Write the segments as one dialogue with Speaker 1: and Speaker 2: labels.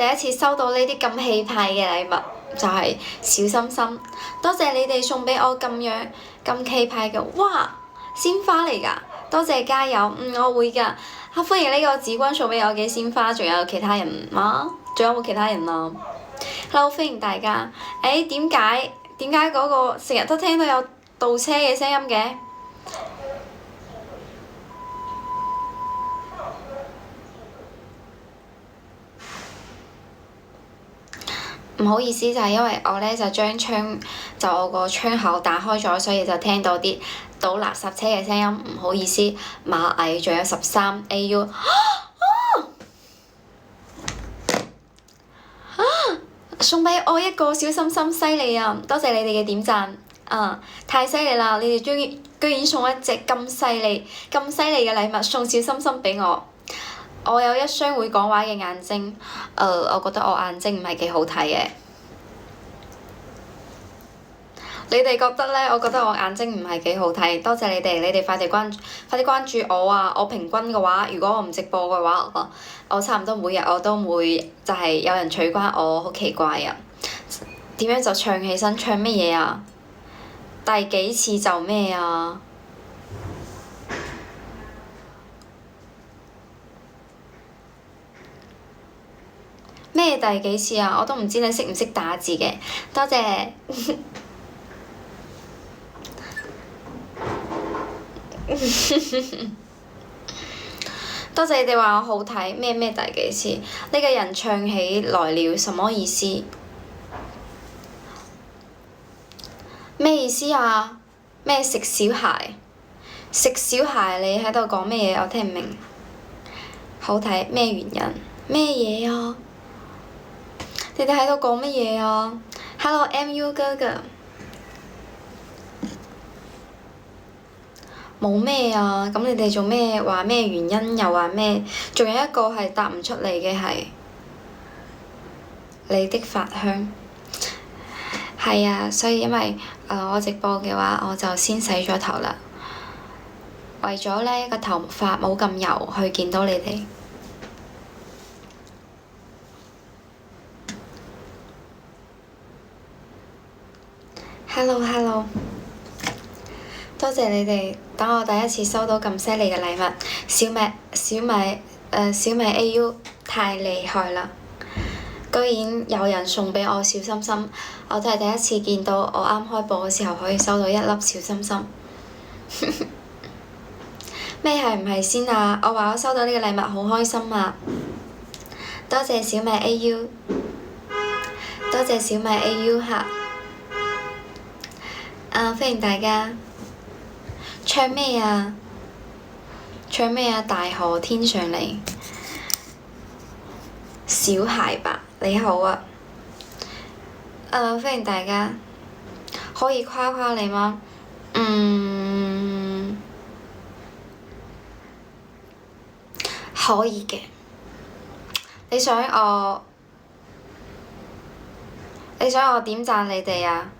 Speaker 1: 第一次收到呢啲咁氣派嘅禮物，就係小心心。多謝你哋送俾我咁氣派嘅，哇！鮮花嚟㗎，多謝加油，我會㗎。歡迎呢個子君送俾我嘅鮮花，仲有其他人嗎？仲有冇其他人啊？Hello，歡迎大家。點解嗰個成日都聽到有倒車嘅聲音嘅？唔好意思，就係因為我呢就將我個窗口打開咗，所以就聽到啲倒垃圾車嘅聲音。唔好意思，螞蟻仲有13 AU。送俾我一個小心心，犀利啊！多謝你哋嘅點讚，太犀利啦！你哋居然送一隻咁犀利嘅禮物，送小心心俾我。我有一雙會講話嘅眼睛，我覺得我眼睛唔係幾好睇嘅。你哋覺得呢？我覺得我眼睛唔係幾好睇。多謝你哋快啲關注我啊！我平均嘅話，如果我唔直播嘅話，我差唔多每日我都會就係有人取關我，好奇怪啊！點樣就唱起身？唱乜嘢啊？第幾次就咩啊？咩第幾次啊？我都唔知你識唔識打字嘅。多謝。多謝你哋話我好睇，咩第幾次？呢個人唱起來了，什麼意思？咩意思啊？咩食小孩？食小孩你喺度講咩嘢？我聽唔明。好睇咩原因？咩嘢啊？你哋喺度講乜嘢啊 ？Hello MU 哥哥。冇咩啊，咁你哋做咩話咩原因？又話咩？仲有一個係答唔出嚟嘅係你的髮香。係啊，所以因為我直播嘅話，我就先洗咗頭啦，為咗呢個頭髮冇咁油去見到你哋。Hello。多謝你哋，等我第一次收到咁犀利嘅禮物，小米 AU 太厲害啦！居然有人送俾我小心心，我都係第一次見到，我啱開播嘅時候可以收到一粒小心心。咩係唔係先啊？我話我收到呢個禮物好開心啊！多謝小米 AU， 多謝小米 AU 嚇。歡迎大家。唱咩啊？唱咩啊？大河天上嚟，小孩吧，你好啊！歡迎大家，可以誇誇你嗎？可以嘅。你想我點讚你哋啊？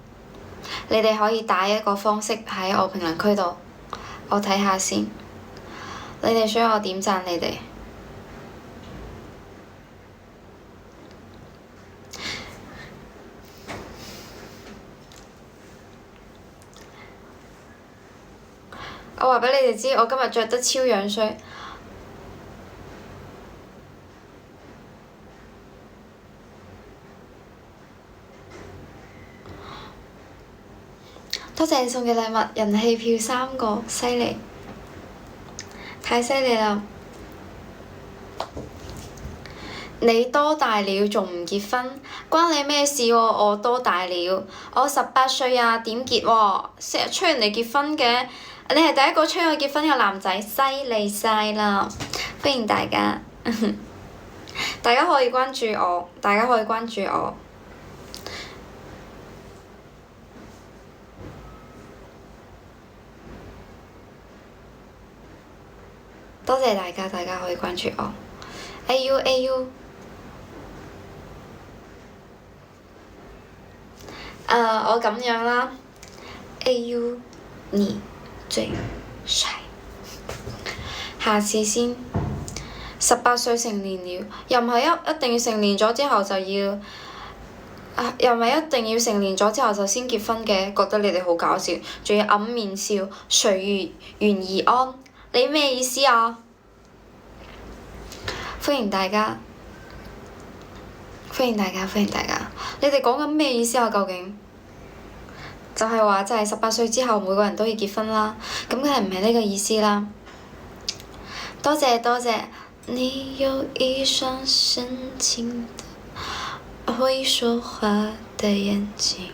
Speaker 1: 你哋可以打一個方式喺我評論區度。我睇下先，你哋想我點讚你哋？我話畀你哋知，我今日着得超樣衰。多謝你送嘅禮物，人氣票3個，犀利，太犀利啦！你多大了仲唔結婚？關你咩事喎？我多大了？我18歲啊，點結喎？成日催人哋結婚嘅，你係第一個催我結婚嘅男仔，犀利晒啦！歡迎大家，大家可以關注我，多謝大家，大家可以關注我。AU，我咁樣啦。AU，你最帥。下次先。18歲成年了，又唔係一定要成年咗之後就要，又唔係一定要成年咗之後就先結婚嘅，覺得你哋好搞笑，仲要揞面笑，隨緣而安，你咩意思啊？歡迎大家，歡迎大家，歡迎大家，你哋講緊咩意思啊？究竟？就係話就係18歲之後每個人都要結婚啦，咁梗係唔係呢個意思啦？多謝多謝，你有一雙深情的會說話的眼睛。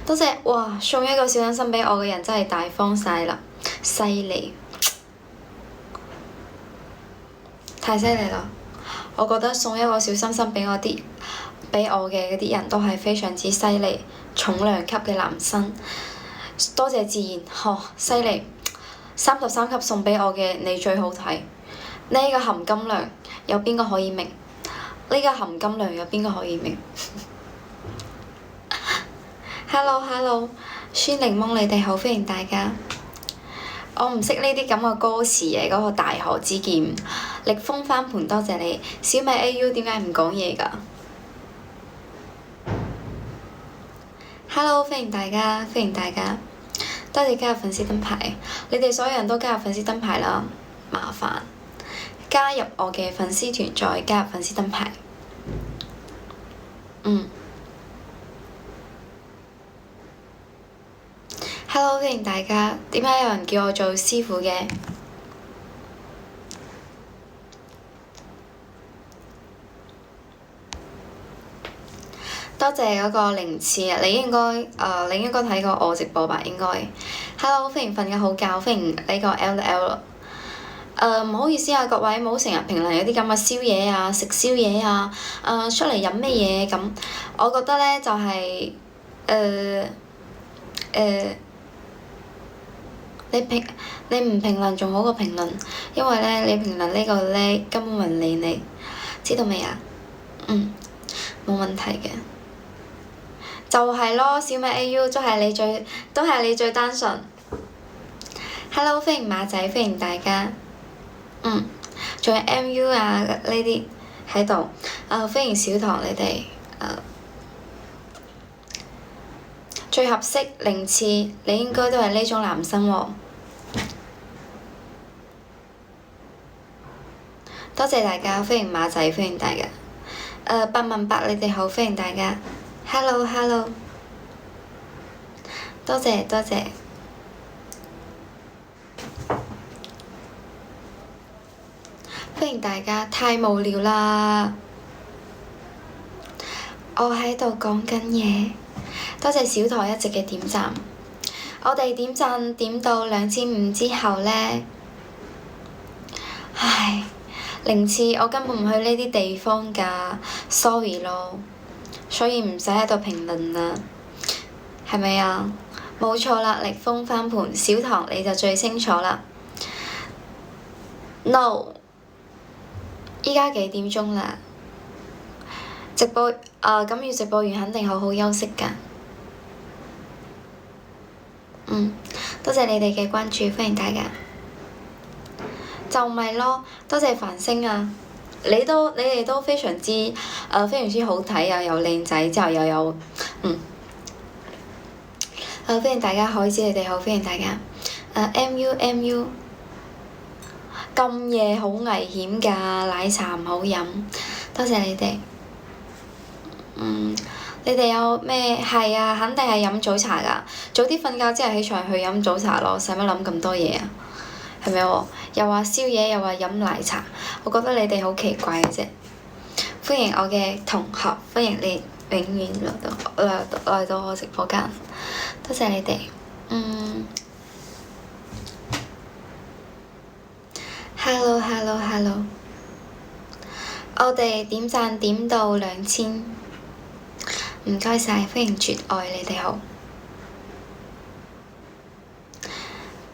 Speaker 1: 多謝，哇！送一個小心心畀我嘅人真係大方晒啦，犀利，太犀利啦！我覺得送一個小心心畀我嘅嗰啲人都係非常之犀利，重量級嘅男生。多謝自然，呵，犀利！33級送畀我嘅你最好睇，呢個含金量有邊個可以明？呢個含金量有邊個可以明？Hello Hello，酸檸檬你哋好，歡迎大家。我唔識呢啲咁嘅歌詞嘅嗰個大河之劍，逆風翻盤，多謝你。小米 AU 點解唔講嘢㗎？Hello，歡迎大家，歡迎大家。多謝加入粉絲燈牌，你哋所有人都加入粉絲燈牌啦，麻煩加入我嘅粉絲團，再加入粉絲燈牌。Hello，歡迎大家。點解有人叫我做師傅嘅？多謝嗰個零次啊！你應該睇過我直播吧？應該。Hello，歡迎瞓嘅好覺，歡迎呢個 LL。唔好意思啊，各位唔好成日評論有啲咁嘅宵夜啊，食宵夜啊，出嚟飲咩嘢咁？我覺得咧就係你唔評論仲好過評論，因為咧你評論呢個咧根本唔理你，知道未啊？冇問題嘅。就係咯，小米 AU 都係你最單純。Hello，歡迎馬仔，歡迎大家。仲有 MU 啊呢啲喺度。歡迎小唐你哋。最合適零次，你應該都係呢種男生喎。多謝大家，歡迎馬仔，歡迎大家。808你哋好，歡迎大家。Hello Hello，多謝多謝。歡迎大家，太無聊啦！我喺度講緊嘢。多謝小台一直嘅點讚。我哋點讚點到2500之後呢，唉，零次我根本唔去呢啲地方㗎，sorry 咯。所以唔使喺度評論啦，係咪啊？冇錯啦，逆風翻盤，小唐你就最清楚啦。No， 依家幾點鐘啦？直播咁要直播完肯定好好休息㗎。多謝你哋嘅關注，歡迎大家。就咪咯，多謝繁星啊！你哋都非常之好睇啊，又靚仔，之後又有歡迎大家，海子你哋好，歡迎大家。MU 咁夜好危險㗎，奶茶唔好飲。多謝你哋。你哋有咩？係啊，肯定係飲早茶㗎。早啲瞓覺之後起床去飲早茶咯，使乜諗咁多嘢啊？係咪喎？又話宵夜，又話飲奶茶，我覺得你哋好奇怪嘅啫。歡迎我嘅同學，歡迎你永遠來到我直播間，多謝你哋。Hello，我哋點讚點到2000，唔該晒，歡迎絕愛，你哋好。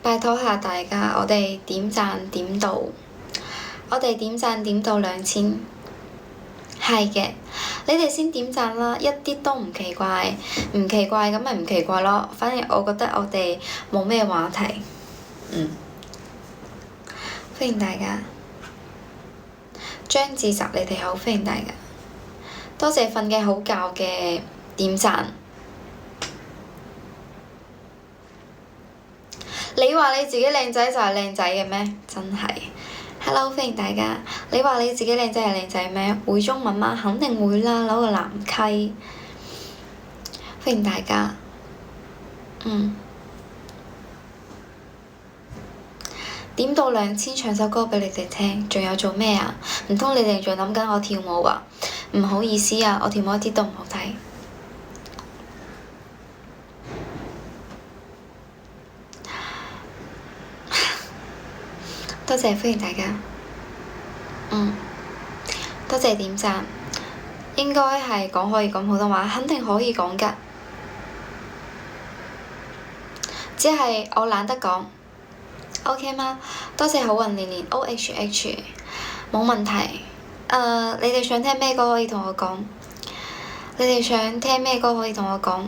Speaker 1: 拜託下大家，我哋點讚點到2000，係嘅，你哋先點讚啦，一啲都唔奇怪，唔奇怪咁咪唔奇怪咯。反正我覺得我哋冇咩話題。歡迎大家。張志澤，你哋好，歡迎大家。多謝瞓嘅好覺嘅點讚。你話你自己靚仔就係靚仔嘅咩？真係。Hello，歡迎大家。你話你自己靚仔係靚仔咩？會中文嗎？肯定會啦，攞個南溪。歡迎大家。點到2000唱首歌畀你哋聽，仲有做咩啊？唔通你哋仲諗緊我跳舞啊？唔好意思啊，我跳舞一啲都唔好睇。多謝，歡迎大家。多謝點讚。應該係可以講普通話，肯定可以講㗎。只係我懶得講。OK 嗎？多謝好運連連 OHH， 冇問題。你哋想聽咩歌可以同我講？你哋想聽咩歌可以同我講？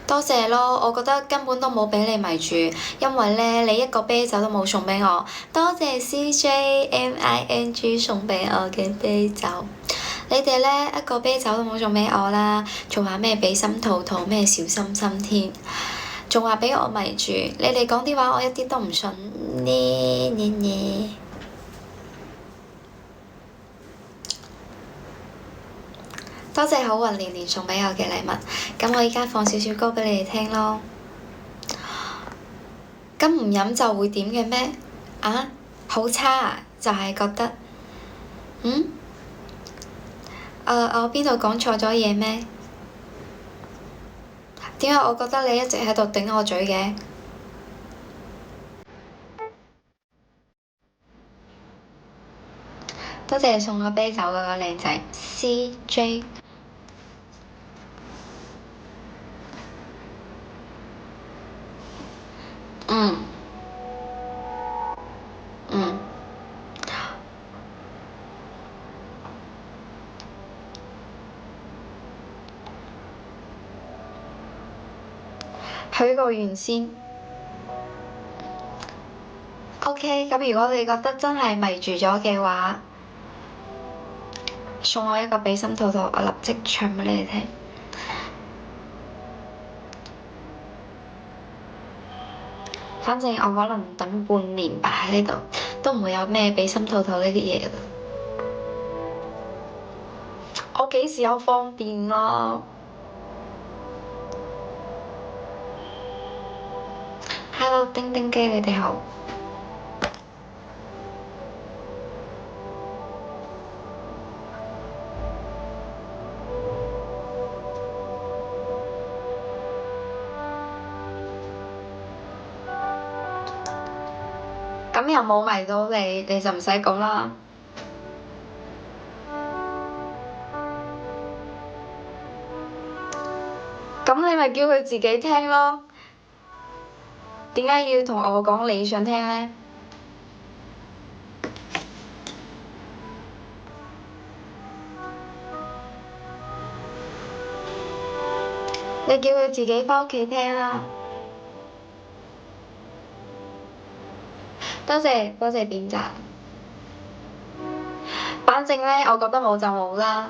Speaker 1: 多謝咯，我覺得根本都冇畀你迷住，因為咧你一個啤酒都冇送畀我。多謝 CJMING 送畀我嘅啤酒，你哋咧一個啤酒都冇送畀我啦，仲話咩畀心兔兔咩小心心添，仲話畀我迷住，你哋講啲話我一啲都唔信呢。多謝好運連連送畀我嘅禮物，咁我依家放少少歌畀你哋聽咯。咁唔飲就會點嘅咩？啊，好差啊！就係覺得，我邊度講錯咗嘢咩？點解我覺得你一直喺度頂我嘴嘅？多謝送我啤酒嗰個靚仔 CJ。許個願先。OK，咁如果你覺得真係迷住咗嘅話，送我一個畀心兔兔，我立即唱畀你哋聽。反正我可能等半年吧喺呢度，都唔會有咩畀心兔兔呢啲嘢。我幾時有放電啊？Hello，叮叮機，你哋好。咁又冇迷到你，你就唔使講啦。咁你咪叫佢自己聽咯。點解要同我講你想聽呢？你叫佢自己返屋企聽啦。多謝點讚。反正呢，我覺得冇就冇啦。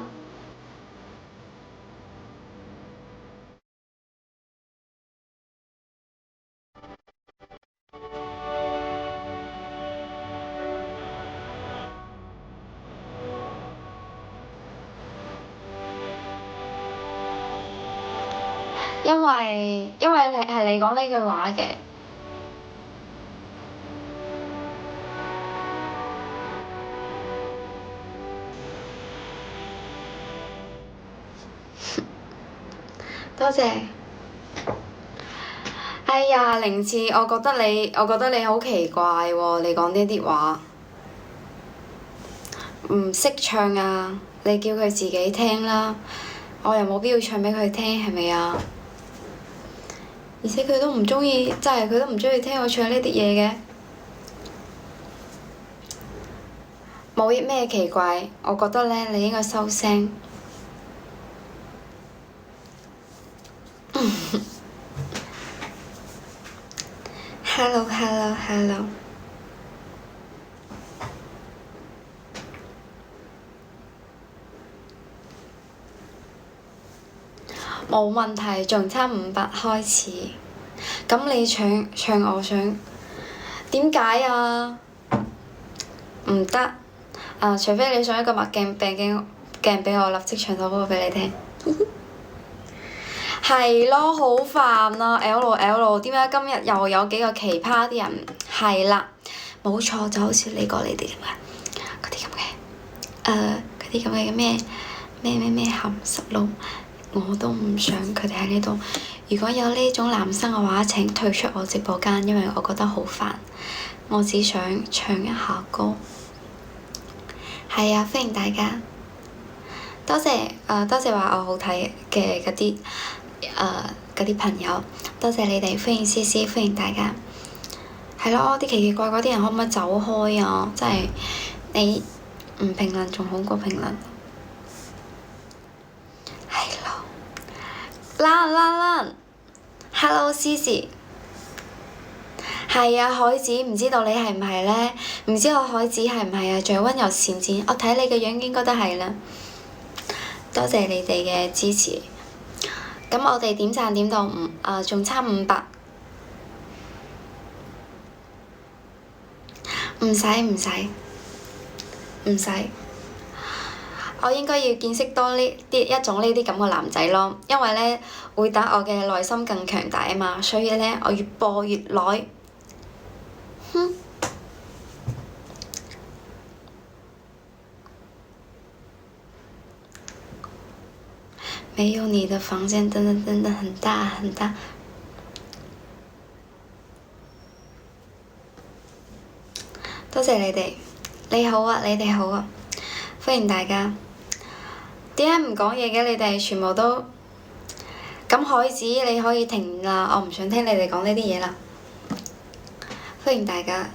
Speaker 1: 因為係你講呢句話嘅。多謝。哎呀，凌次，我覺得你好奇怪喎，你講呢啲話，唔識唱啊！你叫佢自己聽啦，我又冇必要唱畀佢聽，係咪啊？而且佢都唔鍾意，真係佢都唔鍾意聽我唱呢啲嘢嘅。冇咩奇怪，我覺得咧，你應該收聲。Hello。冇問題，仲差500開始。咁你唱我想點解啊？唔得啊！除非你想一個墨鏡病鏡俾我，立即唱首歌俾你聽。係咯，好煩啊！L，點解今日又有幾個奇葩啲人？係啦，冇錯，就好似你哋咁嘅，嗰啲咁嘅，嗰啲咁嘅咩鹹濕佬，我都唔想佢哋喺呢度。如果有呢種男生嘅話，請退出我直播間，因為我覺得好煩。我只想唱一下歌。係啊，歡迎大家，多謝話我好睇嘅嗰啲朋友，多謝你哋，歡迎思思，歡迎大家。係咯，啲奇奇怪怪啲人可唔可以走開啊？真係你唔評論仲好過評論。係咯，啦 ，Hello 思思。係啊，海子，唔知道你係唔係咧？唔知我海子係唔係啊？仲有溫柔善戰，我睇你嘅樣應該都係啦。多謝你哋嘅支持。咁我哋點讚點到仲差500。唔使，我應該要見識多一種呢啲咁嘅男仔咯，因為咧會等我嘅內心更強大啊嘛，所以咧我越播越耐。沒有你的房間真的很大很大。多謝你哋，你好啊，你哋好啊，歡迎大家。點解唔講嘢嘅？你哋全部都咁海子，你可以停啦，我唔想聽你哋講呢啲嘢啦。歡迎大家。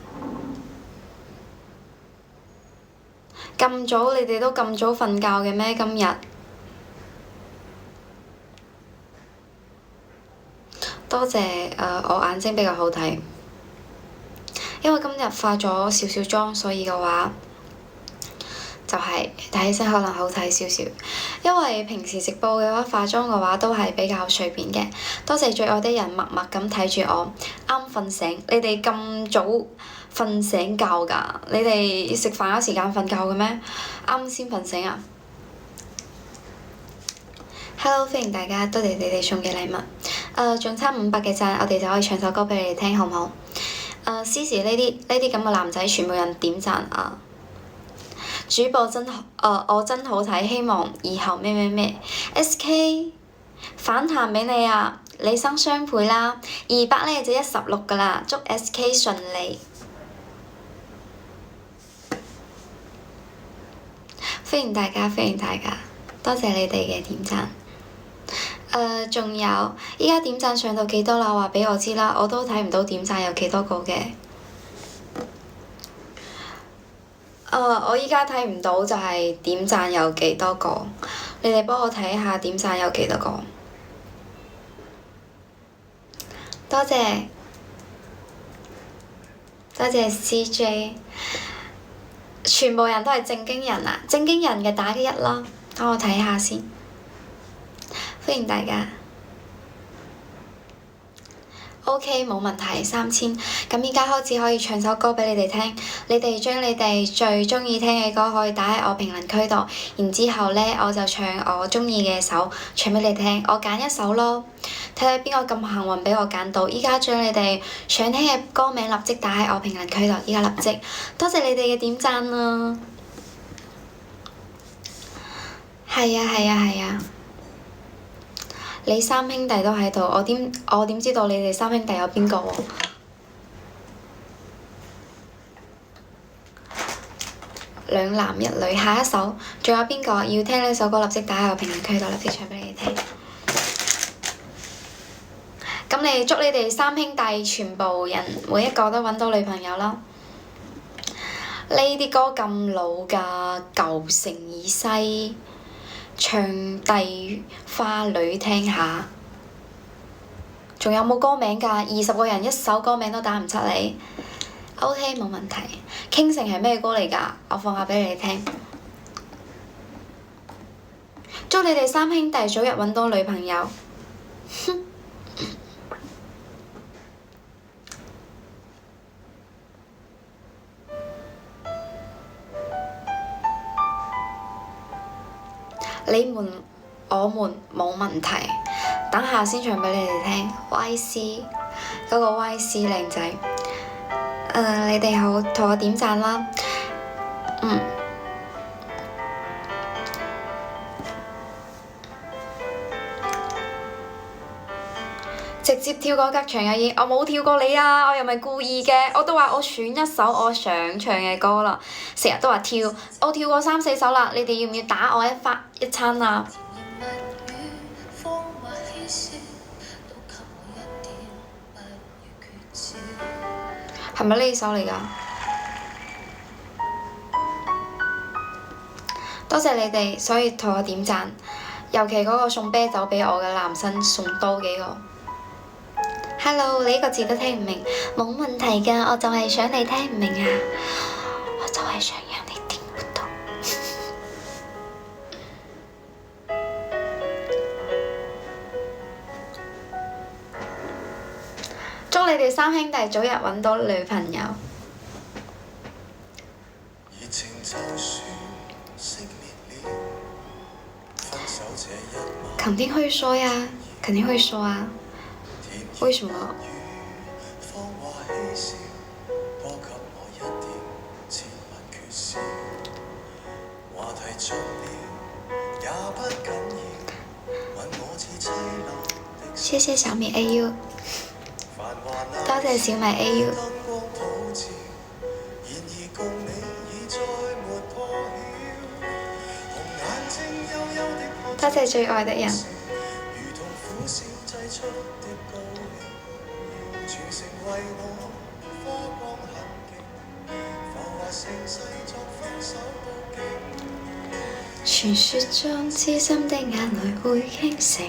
Speaker 1: 咁早，你哋都咁早瞓覺嘅咩？今日？多謝我眼睛比較好睇，因為今日化咗少少妝，所以嘅話就係睇起身可能好睇少少。因為平時直播嘅話，化妝嘅話都係比較隨便嘅。多謝最愛的人默默咁睇住我，啱瞓醒。你哋咁早瞓醒覺㗎？你哋食飯有時間瞓覺嘅咩？啱先瞓醒啊！Hello，歡迎大家，多謝你哋送嘅禮物。仲差500嘅讚，我哋就可以唱首歌俾你哋聽，好唔好？Cici 呢啲咁嘅男仔，全部人點讚啊！主播真我真好睇，希望以後咩 SK 反彈俾你啊！你生雙倍啦，200咧就16㗎啦，祝 SK 順利。歡迎大家，多謝你哋嘅點讚。仲有，依家點讚上到幾多啦？話畀我知啦，我都睇唔到點讚有幾多個嘅。我依家睇唔到就係點讚有幾多個，你哋幫我睇下點讚有幾多個。多謝 CJ， 全部人都係正經人啊！正經人嘅打嘅1啦，等我睇下先。歡迎大家。OK， 冇問題，3000。咁依家開始可以唱首歌畀你哋聽，你哋將你哋最鍾意聽嘅歌可以打喺我評論區度，然之後咧我就唱我鍾意嘅首唱畀你聽，我揀一首咯，睇下邊個咁幸運畀我揀到。依家將你哋想聽嘅歌名立即打喺我評論區度，依家立即。多謝你哋嘅點讚啊！係啊！你三兄弟都喺度，我點知道你哋三兄弟有邊個喎？兩男一女，下一首仲有邊個要聽呢首歌？立即打喺我評論區度，立即唱畀你聽。咁你祝你哋三兄弟全部人每一個都揾到女朋友啦！呢啲歌咁老㗎，舊城以西。唱帝花女聽下，仲有冇歌名㗎？20個人一首歌名都打唔出嚟。OK， 冇問題。傾城係咩歌嚟㗎？我放下畀你哋聽。祝你哋三兄弟早日揾到女朋友。你們我們冇問題，等下先唱畀你哋聽。YC 嗰個 YC 靚仔，你哋好，同我點讚啦。直接跳過吉祥有意，我冇跳過你啊！我又唔係故意嘅，我都話我選一首我想唱嘅歌啦，成日都話跳，我跳過3、4首啦，你哋要唔要打我一餐啊？係咪呢首嚟㗎？多謝你哋，所以同我點讚，尤其嗰個送啤酒畀我嘅男生送多幾個。Hello，你呢個字都聽唔明，冇問題㗎，我就係想你聽唔明啊，我就係想讓你聽唔到。祝你哋三兄弟早日揾到女朋友。肯定會說呀，肯定會說啊。為什麼？謝謝小米 AU， 多謝小米 AU， 多謝最愛的人。傳說中痴心的眼淚會傾城。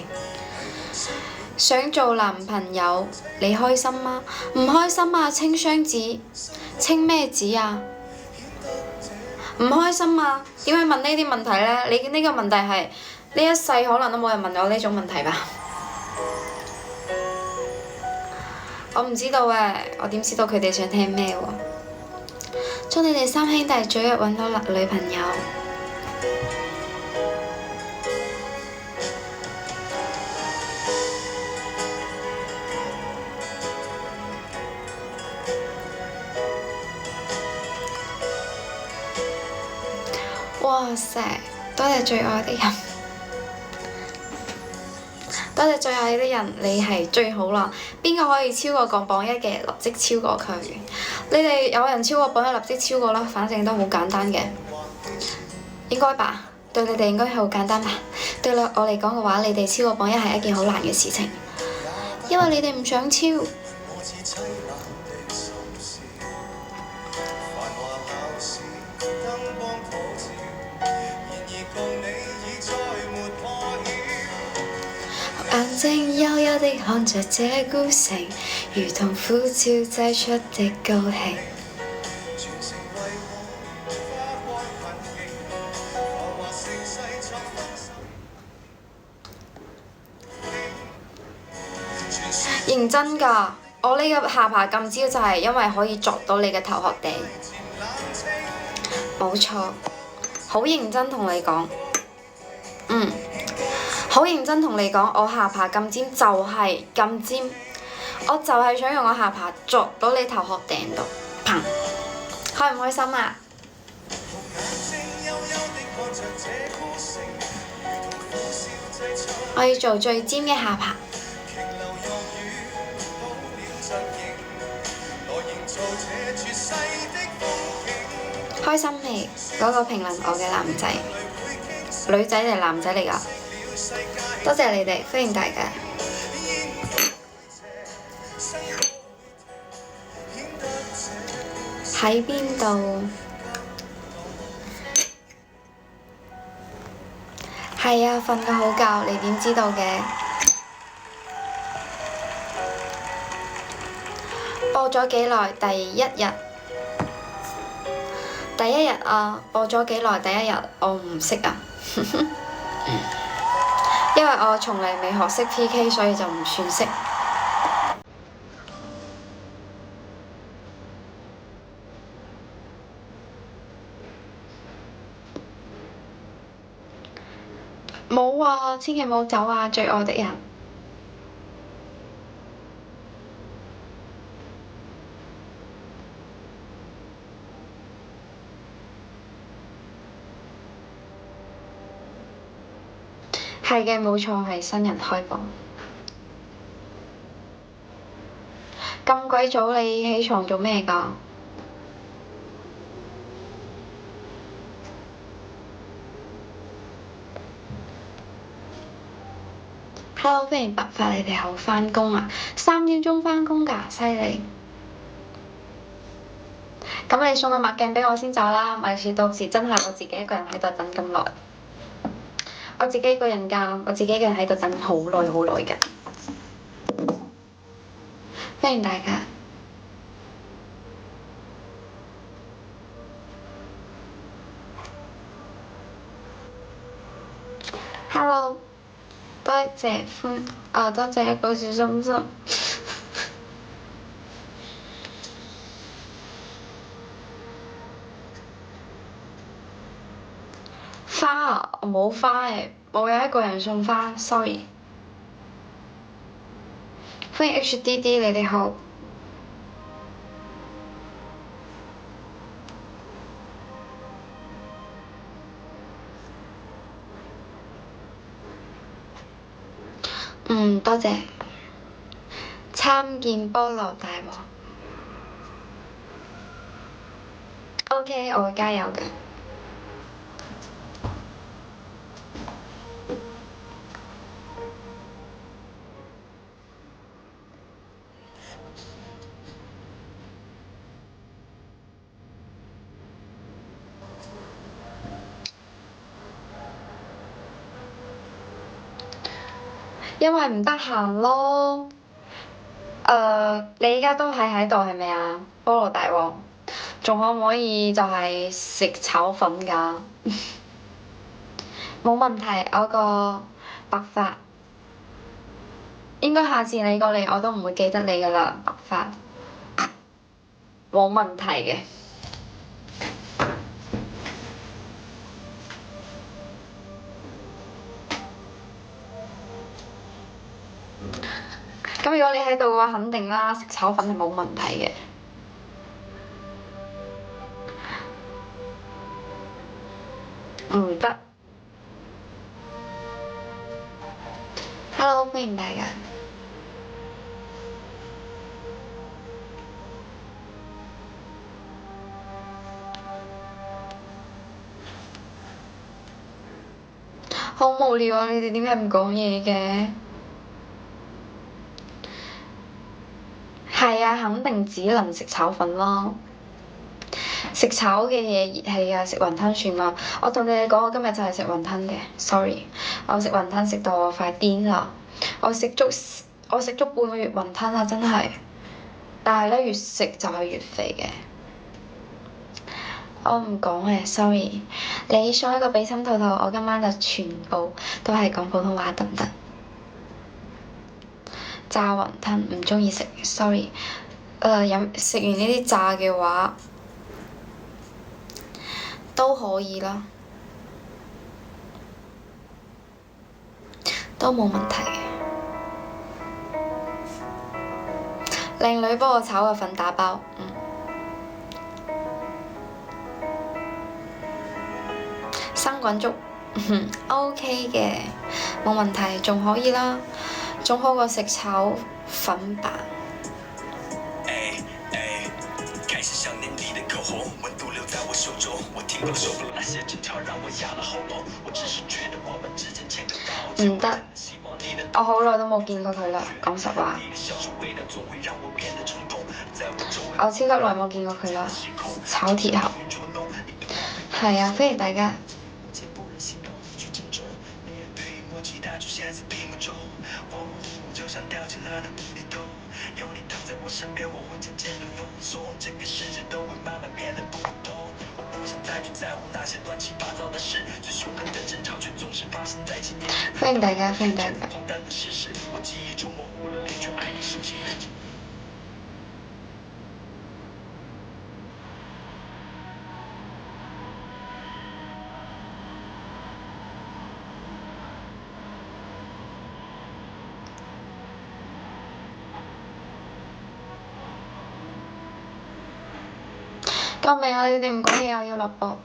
Speaker 1: 想做男朋友，你開心嗎？唔開心啊！清雙子，清咩子啊？唔開心啊？點解問呢啲問題呢？你呢個問題係呢一世可能都冇人問我呢種問題吧？我唔知道誒，我點知道佢哋想聽咩喎？祝你哋三兄弟早日揾到女朋友。哇塞！多謝最愛的人，多謝最愛的人，你係最好啦！邊個可以超過榜1嘅，立即超過佢。你哋有人超過榜1，立即超過啦，反正都好簡單嘅，應該吧？對你哋應該係好簡單吧？對我嚟講嘅話，你哋超過榜1係一件好難嘅事情，因為你哋唔想超。眼睛幽幽地看着這孤城，如同呼召擠出的高興。認真㗎，我呢個下巴咁焦就係因為可以鑿到你嘅頭殼頂。冇錯，好認真同你講。好認真同你講，我下巴咁尖就係咁尖，我就係想用我下巴鑿到你頭殼頂度，砰！開唔開心啊？我要做最尖嘅下巴。開心未？嗰個評論我嘅男仔，女仔定男仔嚟㗎？多謝你哋，歡迎大家。喺邊度？係啊，瞓個好覺，你點知道嘅？播咗幾耐？第一日。第一日啊，播咗幾耐？第一日我唔識啊。因為我從嚟未學識 PK，所以就唔算識。冇啊！千祈冇走啊！最愛的人。係嘅，冇錯，係新人開播。咁鬼早你起床做咩㗎？Hello，歡迎白髮，你哋好，返工啊？3點鐘返工㗎，犀利。咁你送個墨鏡俾我先走啦，咪住到時真係我自己一個人喺度等咁耐。我自己一個人㗎，我自己一個人喺度等好耐好耐㗎。歡迎大家。Hello，多謝多謝一個小心心。花啊，我冇花誒，冇有一個人送花，sorry。歡迎 HDD，你哋好。多謝。參見菠蘿大王。OK，我會加油嘅。因為唔得閒咯。你依家都喺度係咪啊？菠蘿大王，仲可唔可以就係食炒粉㗎？冇問題，我個白髮應該下次你過嚟我都唔會記得你㗎啦，白髮冇問題嘅。咁如果你喺度嘅話，肯定啦，食炒粉係冇問題嘅。唔得。Hello，歡迎大家。好無聊啊！你哋點解唔講嘢嘅？係啊，肯定只能食炒粉咯。食炒嘅嘢熱氣啊，食雲吞算啦。我同你哋講，我今日就係食雲吞嘅，sorry。我食雲吞食到我快癲啦！我食足半個月雲吞啊，真係。但係咧，越食就係越肥嘅。我唔講嘅，sorry。你送一個比心兔兔，我今晚就全部都係講普通話得唔得？炸雲吞唔鍾意食，sorry。食完呢啲炸嘅話都可以啦，都冇問題。靚女幫我炒個粉打包，生滾粥，OK 嘅，冇問題，仲可以啦，仲好過食炒粉吧。唔得，我好耐都冇見過佢啦，講實話。我超級耐冇見過佢啦，炒鐵盒。係啊，歡迎大家。歡迎大家，歡迎大家。救命啊！你哋唔講嘢，我要落播。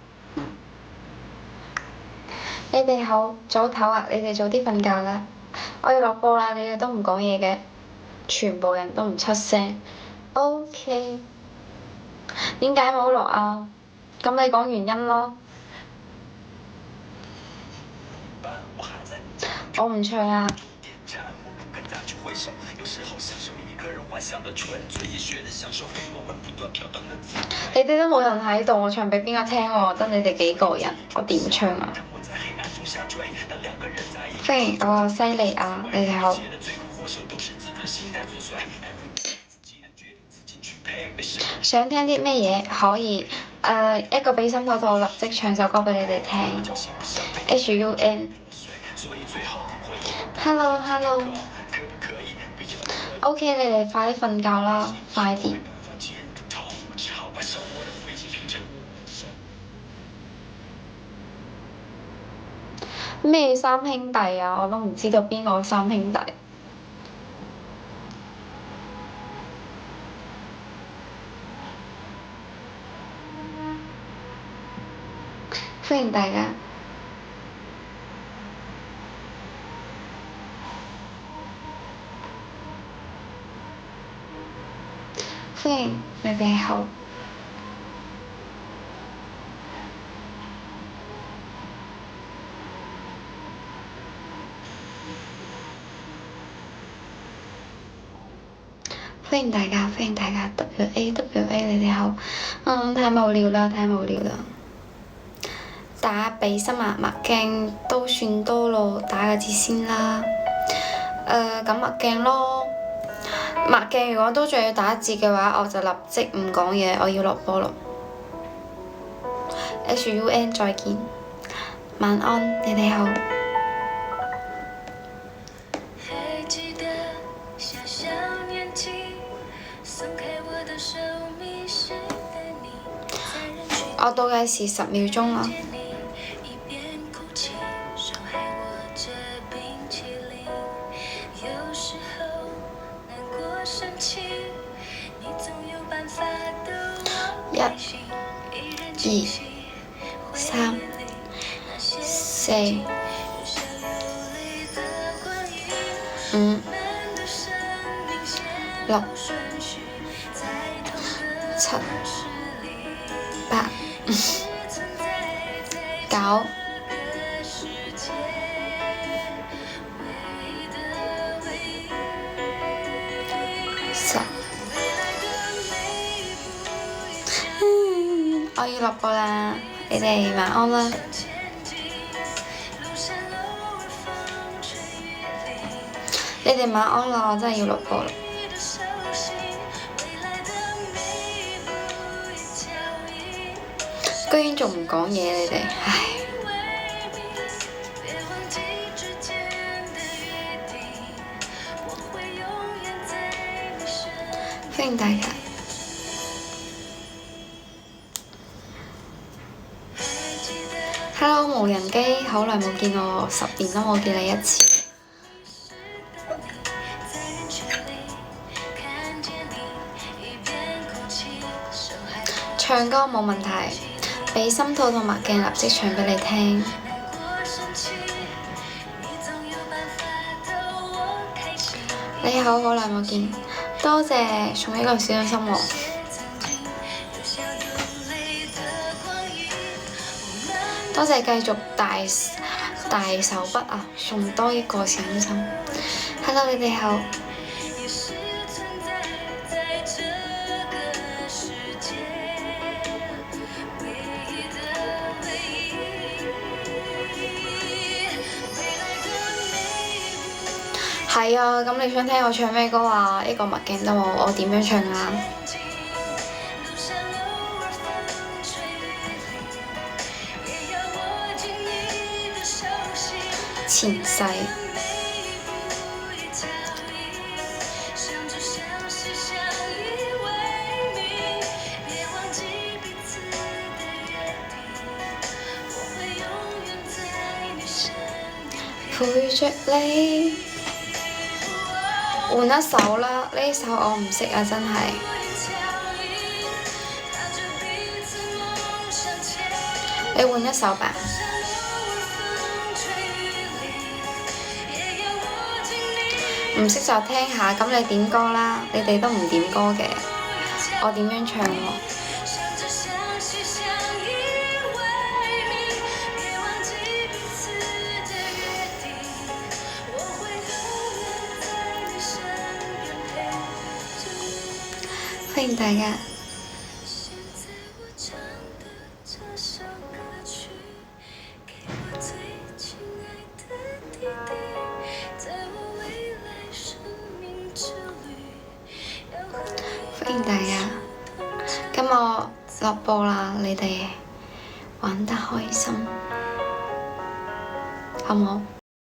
Speaker 1: 你哋好，早唞啊！你哋早啲瞓覺啦。我要落播啦，你哋都唔講嘢嘅，全部人都唔出聲。OK。點解冇落啊？咁你講原因咯。我唔唱啊。你哋都冇人喺度，我唱俾邊個聽喎？得你哋幾個人，我點唱啊？歡迎我犀利啊！你哋好。想聽啲咩嘢？可以一個俾心頭我立即唱首歌俾你哋聽。HUN。Hello。OK， 你哋快啲瞓覺啦，快啲。咩三兄弟啊？我都唔知道邊個三兄弟。歡迎大家。歡迎你哋好。歡迎大家WA，你哋好。太無聊啦。打比心啊，墨鏡都算多咯，打個字先啦。咁墨鏡咯。墨鏡如果都仲要打字嘅話，我就立即唔講嘢，我要落播咯。HUN 再見，晚安，你哋好。我倒計時10秒鐘啊。1、2、3、4、5、6、7、8、9、10。我要落播啦，你哋晚安啦。你哋晚安啦，我真係要落播啦。居然仲唔講嘢，你哋，唉！歡迎大家。Hello 無人機，好耐冇見我，10年都冇見你一次。唱歌冇問題，俾心套同墨鏡立即唱俾你聽。你好，好耐冇見，多謝送一個小心喎。多謝繼續大手筆啊，送多一個小心。Hello， 你哋好。係啊，咁你想聽我唱咩歌啊？一個墨鏡得喎，我點樣唱啊？前世。陪着你，換一首啦，呢首我唔識啊，真係。你換一首吧。唔識就聽下，咁你點歌啦，你哋都唔點歌嘅，我點樣唱喎？歡迎大家。歡迎大家。今日我落播啦，你哋玩得開心，好冇？